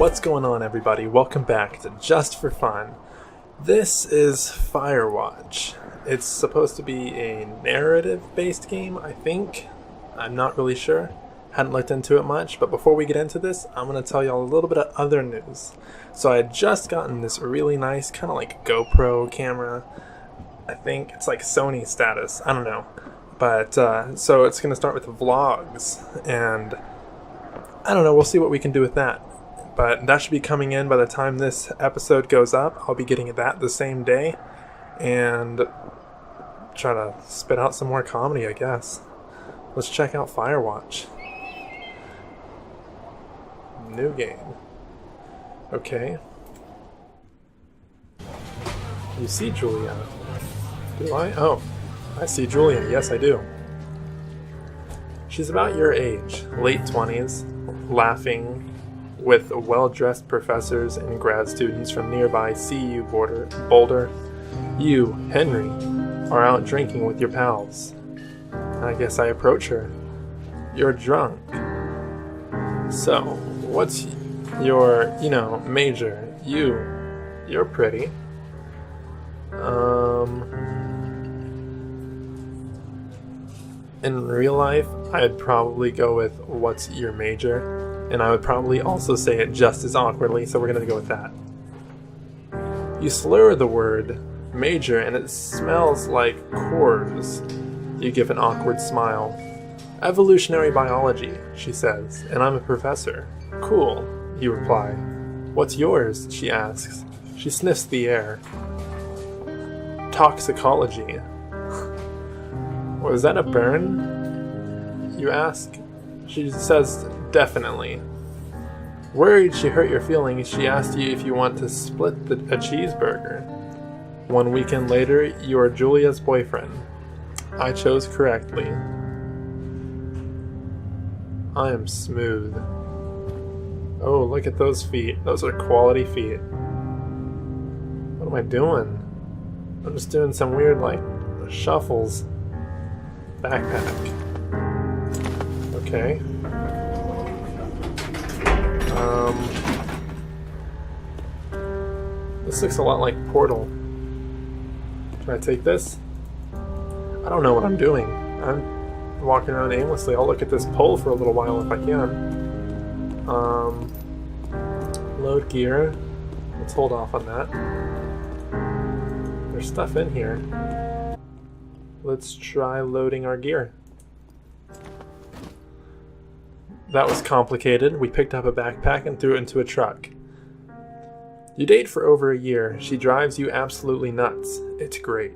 What's going on, everybody? Welcome back to Just for Fun. This is Firewatch. It's supposed to be a narrative-based game, I think. I'm not really sure. Hadn't looked into it much, but before we get into this, I'm going to tell y'all a little bit of other news. So I had just gotten this really nice, kind of like GoPro camera. I think it's like Sony status. I don't know. But, so it's going to start with vlogs, and I don't know, we'll see what we can do with that. But that should be coming in by the time this episode goes up. I'll be getting that the same day, and try to spit out some more comedy, I guess. Let's check out Firewatch. New game. Okay. You see Julia. Do I? Oh, I see Julia. Yes, I do. She's about your age, late 20s, laughing with well-dressed professors and grad students from nearby CU Boulder. You, Henry, are out drinking with your pals. I guess I approach her. You're drunk. So, what's your, major? You're pretty. In real life, I'd probably go with what's your major, and I would probably also say it just as awkwardly, so we're gonna go with that. You slur the word major and it smells like Coors. You give an awkward smile. Evolutionary biology, she says, and I'm a professor. Cool, you reply. What's yours? She asks. She sniffs the air. Toxicology. Was that a burn? You ask. She says, definitely. Worried she hurt your feelings, she asked you if you want to split a cheeseburger. 1 weekend later, you are Julia's boyfriend. I chose correctly. I am smooth. Oh, look at those feet. Those are quality feet. What am I doing? I'm just doing some weird, shuffles. Backpack. Okay. This looks a lot like Portal. Can I take this? I don't know what I'm doing. I'm walking around aimlessly. I'll look at this pole for a little while if I can. Load gear. Let's hold off on that. There's stuff in here. Let's try loading our gear. That was complicated. We picked up a backpack and threw it into a truck. You date for over a year. She drives you absolutely nuts. It's great.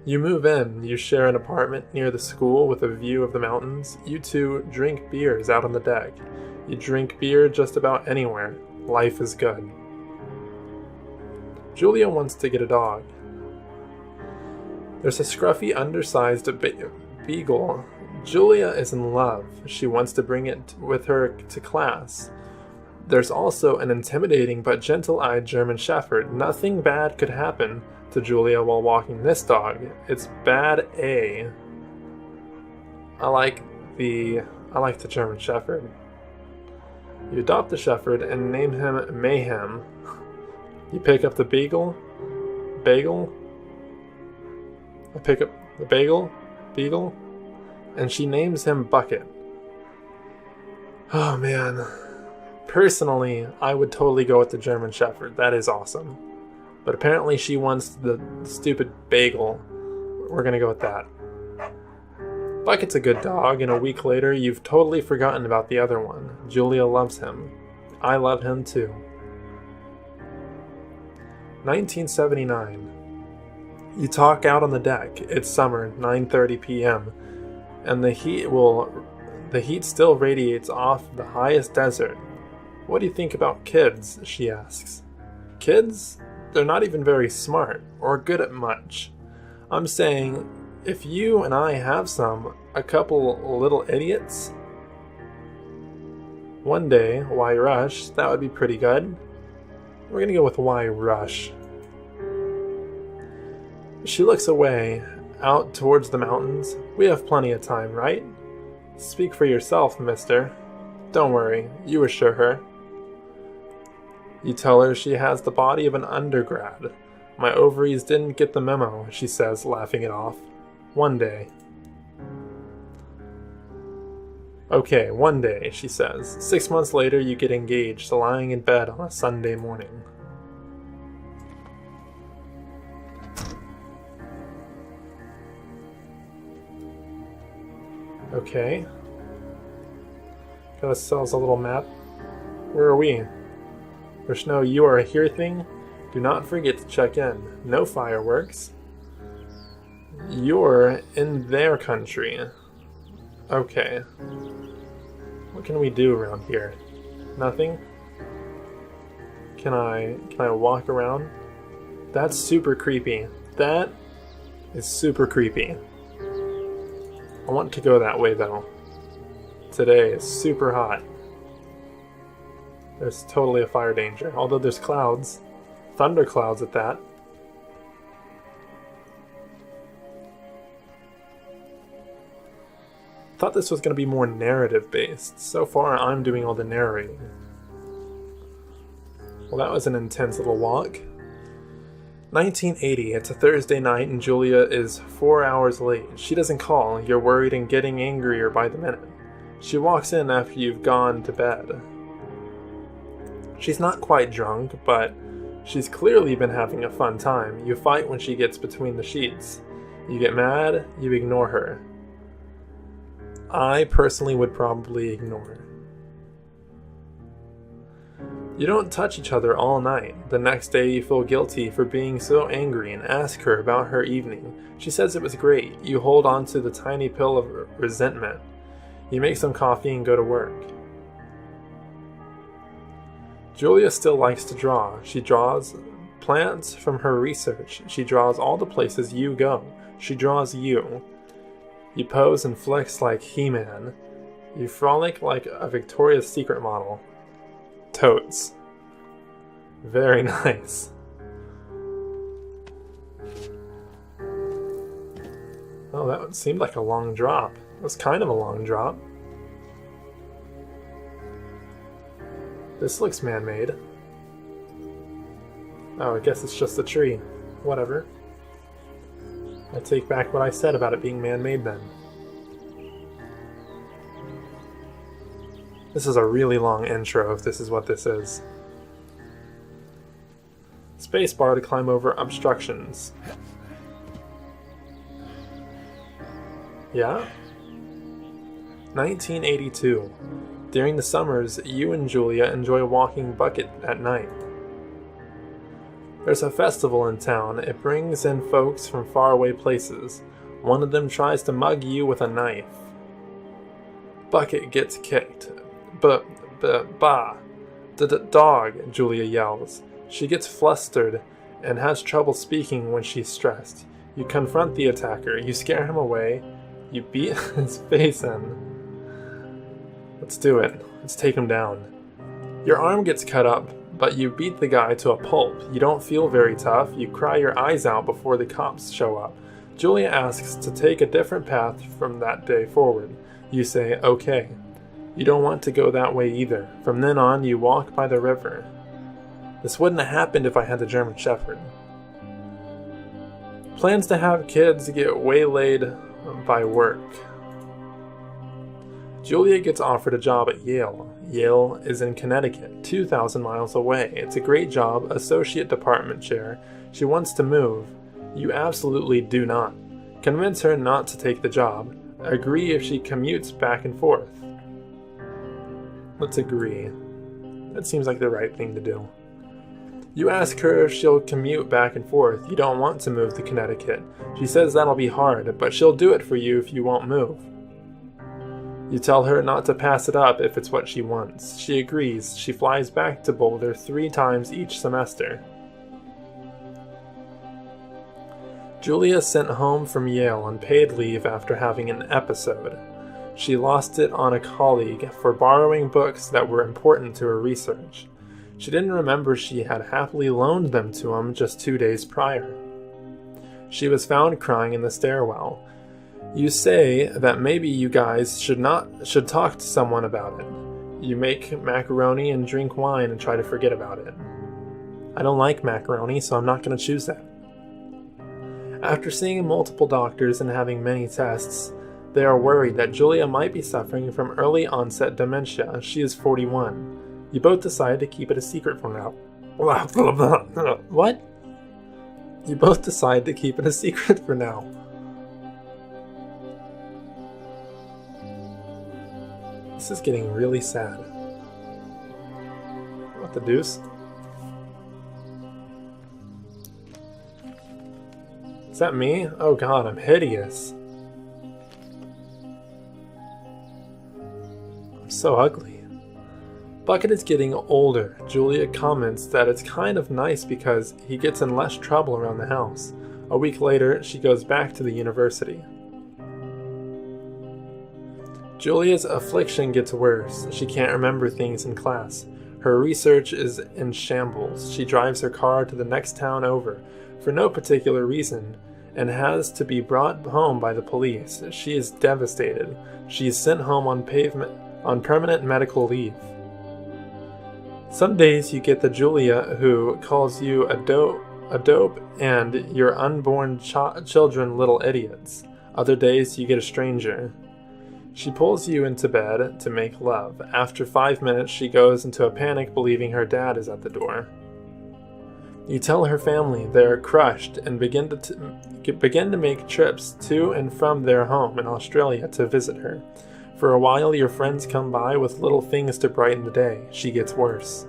You move in. You share an apartment near the school with a view of the mountains. You two drink beers out on the deck. You drink beer just about anywhere. Life is good. Julia wants to get a dog. There's a scruffy, undersized beagle. Julia is in love. She wants to bring it with her to class. There's also an intimidating but gentle-eyed German Shepherd. Nothing bad could happen to Julia while walking this dog. It's bad A. I like the German Shepherd. You adopt the Shepherd and name him Mayhem. You pick up the Bagel. I pick up the Beagle, and she names him Bucket. Oh man. Personally, I would totally go with the German Shepherd. That is awesome. But apparently she wants the stupid Bagel. We're gonna go with that. Bucket's a good dog, and a week later, you've totally forgotten about the other one. Julia loves him. I love him too. 1979. You talk out on the deck. It's summer, 9:30 p.m., and the heat still radiates off the highest desert. What do you think about kids? She asks. Kids? They're not even very smart or good at much. I'm saying, if you and I have a couple little idiots, one day, why rush? That would be pretty good. We're gonna go with why rush. She looks away, out towards the mountains. We have plenty of time, right? Speak for yourself, mister. Don't worry, you assure her. You tell her she has the body of an undergrad. My ovaries didn't get the memo, she says, laughing it off. One day. Okay, one day, she says. 6 months later, you get engaged, lying in bed on a Sunday morning. Okay. Gotta sell us a little map. Where are we? There's no "you are here" thing. Do not forget to check in. No fireworks. You're in their country. Okay. What can we do around here? Nothing? Can I walk around? That's super creepy. That is super creepy. I want to go that way though. Today is super hot. There's totally a fire danger, although there's clouds. Thunder clouds at that. Thought this was going to be more narrative based. So far I'm doing all the narrating. Well, that was an intense little walk. 1980, it's a Thursday night and Julia is 4 hours late. She doesn't call, you're worried and getting angrier by the minute. She walks in after you've gone to bed. She's not quite drunk, but she's clearly been having a fun time. You fight when she gets between the sheets. You get mad, you ignore her. I personally would probably ignore her. You don't touch each other all night. The next day you feel guilty for being so angry and ask her about her evening. She says it was great. You hold on to the tiny pill of resentment. You make some coffee and go to work. Julia still likes to draw. She draws plants from her research. She draws all the places you go. She draws you. You pose and flex like He-Man. You frolic like a Victoria's Secret model. Totes. Very nice. Oh, that seemed like a long drop. It was kind of a long drop. This looks man-made. Oh, I guess it's just a tree. Whatever. I take back what I said about it being man-made then. This is a really long intro, if this is what this is. Spacebar to climb over obstructions. Yeah? 1982. During the summers, you and Julia enjoy walking bucket at night. There's a festival in town. It brings in folks from faraway places. One of them tries to mug you with a knife. Bucket gets kicked. Dog, Julia yells. She gets flustered and has trouble speaking when she's stressed. You confront the attacker. You scare him away. You beat his face in. Let's do it. Let's take him down. Your arm gets cut up, but you beat the guy to a pulp. You don't feel very tough. You cry your eyes out before the cops show up. Julia asks to take a different path from that day forward. You say, okay. You don't want to go that way either. From then on, you walk by the river. This wouldn't have happened if I had the German Shepherd. Plans to have kids get waylaid by work. Julia gets offered a job at Yale. Yale is in Connecticut, 2,000 miles away. It's a great job, associate department chair. She wants to move. You absolutely do not. Convince her not to take the job. Agree if she commutes back and forth. Let's agree. That seems like the right thing to do. You ask her if she'll commute back and forth. You don't want to move to Connecticut. She says that'll be hard, but she'll do it for you if you won't move. You tell her not to pass it up if it's what she wants. She agrees. She flies back to Boulder 3 times each semester. Julia sent home from Yale on paid leave after having an episode. She lost it on a colleague for borrowing books that were important to her research. She didn't remember she had happily loaned them to him just 2 days prior. She was found crying in the stairwell. You say that maybe you guys should talk to someone about it. You make macaroni and drink wine and try to forget about it. I don't like macaroni, so I'm not going to choose that. After seeing multiple doctors and having many tests, they are worried that Julia might be suffering from early onset dementia. She is 41. You both decide to keep it a secret for now. What? You both decide to keep it a secret for now. This is getting really sad. What the deuce? Is that me? Oh god, I'm hideous. I'm so ugly. Bucket is getting older. Julia comments that it's kind of nice because he gets in less trouble around the house. A week later, she goes back to the university. Julia's affliction gets worse. She can't remember things in class. Her research is in shambles. She drives her car to the next town over for no particular reason and has to be brought home by the police. She is devastated. She is sent home on permanent medical leave. Some days you get the Julia who calls you a dope and your unborn children little idiots. Other days you get a stranger. She pulls you into bed to make love. After 5 minutes, she goes into a panic believing her dad is at the door. You tell her family they're crushed and begin to make trips to and from their home in Australia to visit her. For a while, your friends come by with little things to brighten the day. She gets worse.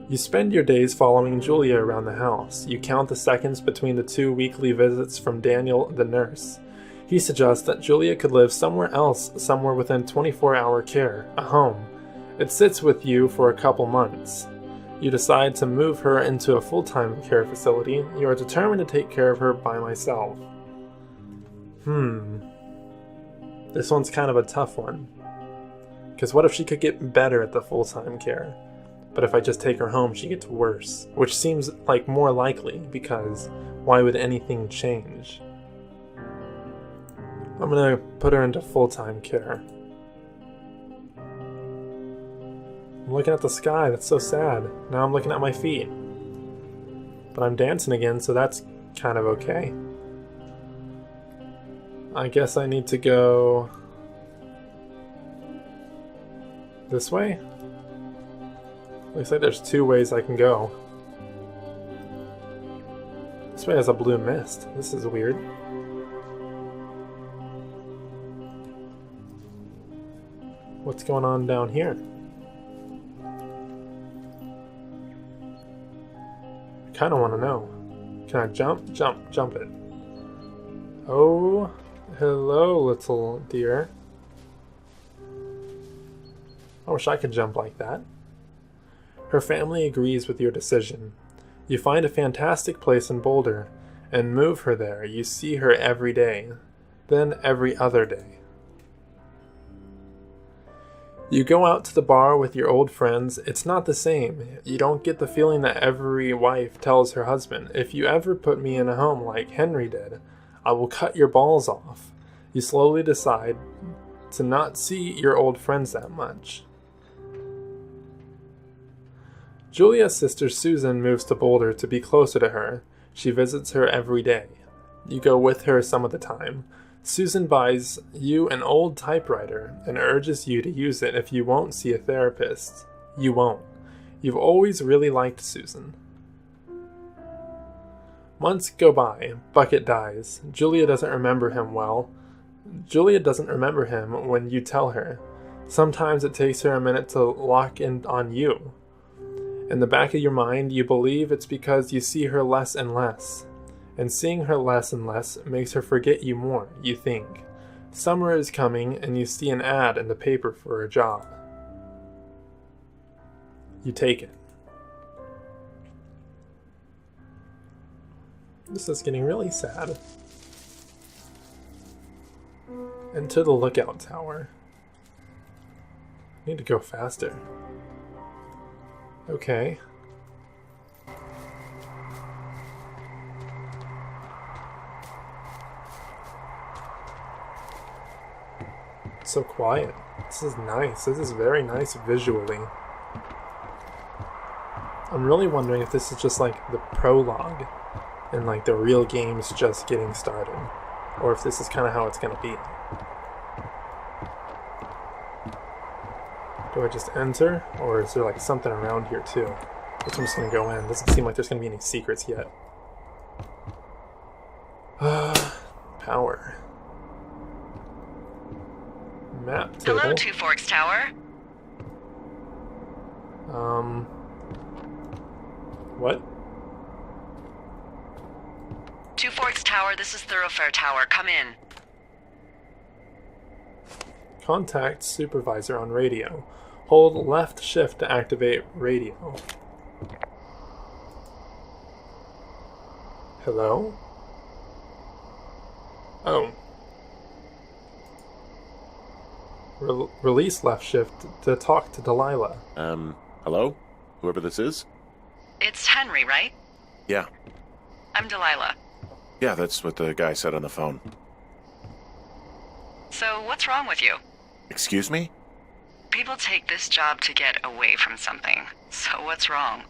You spend your days following Julia around the house. You count the seconds between the 2 weekly visits from Daniel, the nurse. He suggests that Julia could live somewhere else, somewhere within 24-hour care, a home. It sits with you for a couple months. You decide to move her into a full-time care facility. You are determined to take care of her by myself. This one's kind of a tough one. Because what if she could get better at the full-time care? But if I just take her home, she gets worse. Which seems like more likely, because why would anything change? I'm gonna put her into full-time care. I'm looking at the sky, that's so sad. Now I'm looking at my feet. But I'm dancing again, so that's kind of okay. I guess I need to go this way? Looks like there's 2 ways I can go. This way has a blue mist. This is weird. What's going on down here? I kind of want to know. Can I jump? Jump it. Oh, hello, little dear. I wish I could jump like that. Her family agrees with your decision. You find a fantastic place in Boulder and move her there. You see her every day, then every other day. You go out to the bar with your old friends. It's not the same. You don't get the feeling that every wife tells her husband, if you ever put me in a home like Henry did, I will cut your balls off. You slowly decide to not see your old friends that much. Julia's sister Susan moves to Boulder to be closer to her. She visits her every day. You go with her some of the time. Susan buys you an old typewriter and urges you to use it if you won't see a therapist. You won't. You've always really liked Susan. Months go by. Bucket dies. Julia doesn't remember him well. Julia doesn't remember him when you tell her. Sometimes it takes her a minute to lock in on you. In the back of your mind, you believe it's because you see her less and less. And seeing her less and less makes her forget you more, you think. Summer is coming and you see an ad in the paper for a job. You take it. This is getting really sad. Into the lookout tower. I need to go faster. Okay. It's so quiet. This is nice. This is very nice visually. I'm really wondering if this is just like the prologue and like the real game's just getting started. Or if this is kind of how it's going to be. Do I just enter? Or is there like something around here too? I guess I'm just going to go in. Doesn't seem like there's going to be any secrets yet. Power. Map table. Hello, Two Forks Tower. What? Two Forks Tower, this is Thoroughfare Tower. Come in. Contact supervisor on radio. Hold left shift to activate radio. Hello? Oh. Release left shift to talk to Delilah. Hello? Whoever this is? It's Henry, right? Yeah. I'm Delilah. Yeah, that's what the guy said on the phone. So, what's wrong with you? Excuse me? People take this job to get away from something. So, what's wrong?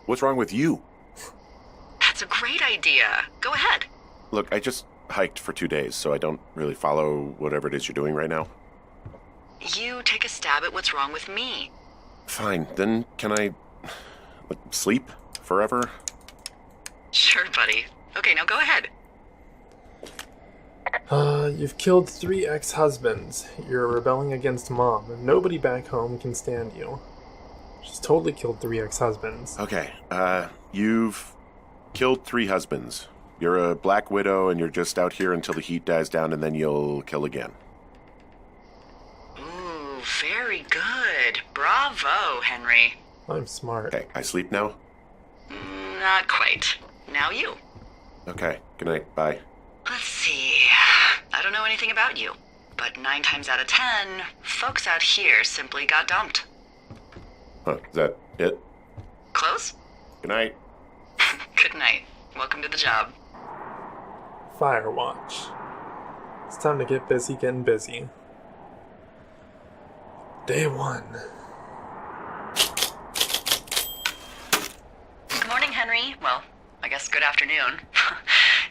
What's wrong with you? That's a great idea. Go ahead. Look, I just hiked for 2 days, so I don't really follow whatever it is you're doing right now. You take a stab at what's wrong with me. Fine, then can I sleep forever? Sure, buddy. Okay, now go ahead. You've killed 3 ex-husbands. You're rebelling against Mom, and nobody back home can stand you. She's totally killed 3 ex-husbands. Okay, you've killed 3 husbands. You're a black widow and you're just out here until the heat dies down and then you'll kill again. Ooh, very good. Bravo, Henry. I'm smart. Okay, I sleep now? Not quite. Now you. Okay, good night, bye. Let's see. I don't know anything about you, but 9 times out of 10, folks out here simply got dumped. Huh, is that it? Close? Good night. Good night. Welcome to the job. Firewatch. It's time to get busy getting busy. Day 1. Good morning, Henry. Well, I guess good afternoon.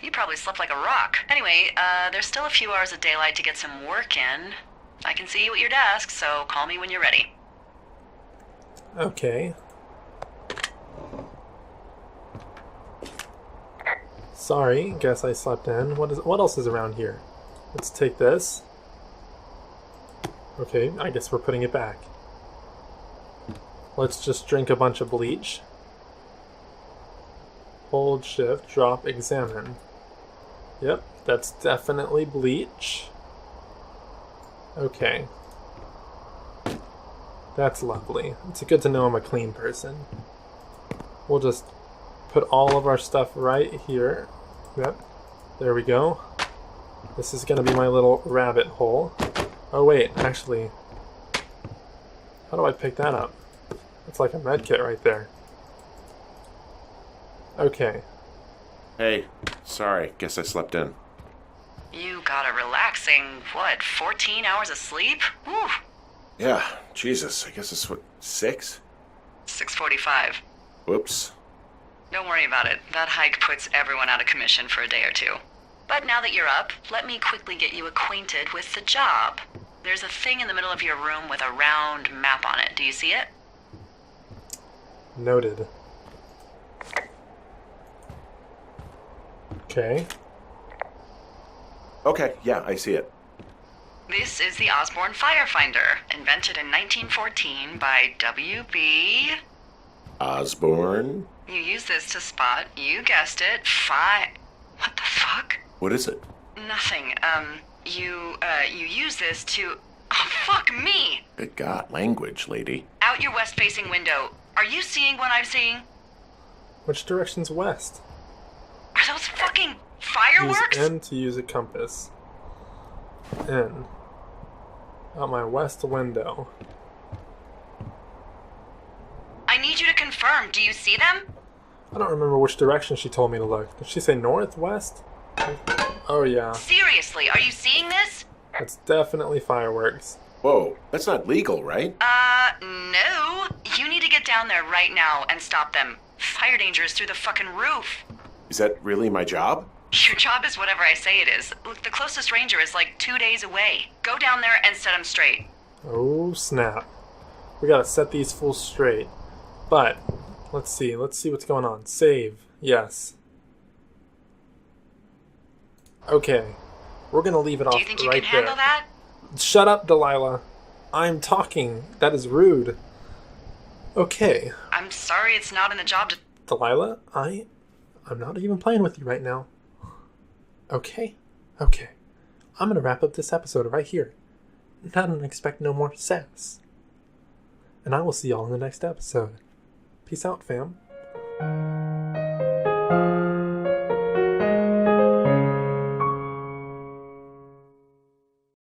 You probably slept like a rock. Anyway, there's still a few hours of daylight to get some work in. I can see you at your desk, so call me when you're ready. Okay. Sorry, guess I slept in. What else is around here? Let's take this. Okay, I guess we're putting it back. Let's just drink a bunch of bleach. Hold shift, drop, examine. Yep, that's definitely bleach. Okay. That's lovely. It's good to know I'm a clean person. We'll just put all of our stuff right here. Yep, there we go. This is gonna be my little rabbit hole. Oh wait, actually, how do I pick that up? It's like a med kit right there. Okay. Hey, sorry, guess I slept in. You got a relaxing, 14 hours of sleep? Whew. Yeah, Jesus, I guess it's 6? 6:45. Whoops. Don't worry about it. That hike puts everyone out of commission for a day or 2. But now that you're up, let me quickly get you acquainted with the job. There's a thing in the middle of your room with a round map on it. Do you see it? Noted. Okay. Okay, yeah, I see it. This is the Osborne Firefinder, invented in 1914 by W.B. Osborne? You use this to spot, you guessed it, What the fuck? What is it? Nothing. You use this to... Oh, fuck me! Good God, language, lady. Out your west-facing window. Are you seeing what I'm seeing? Which direction's west? Are those fucking fireworks? Use N to use a compass. N. Out my west window. I need you to confirm. Do you see them? I don't remember which direction she told me to look. Did she say north, west? Oh yeah. Seriously, are you seeing this? That's definitely fireworks. Whoa, that's not legal, right? No. You need to get down there right now and stop them. Fire danger is through the fucking roof. Is that really my job? Your job is whatever I say it is. Look, the closest ranger is like 2 days away. Go down there and set them straight. Oh, snap. We gotta set these fools straight. But, let's see what's going on. Save. Yes. Okay. We're gonna leave it off Do you think you right can handle there. that? Shut up, Delilah. I'm talking. That is rude. Okay. I'm sorry it's not in the job. Delilah, I'm not even playing with you right now. Okay. I'm gonna wrap up this episode right here. I don't expect no more sass. And I will see y'all in the next episode. Peace out, fam.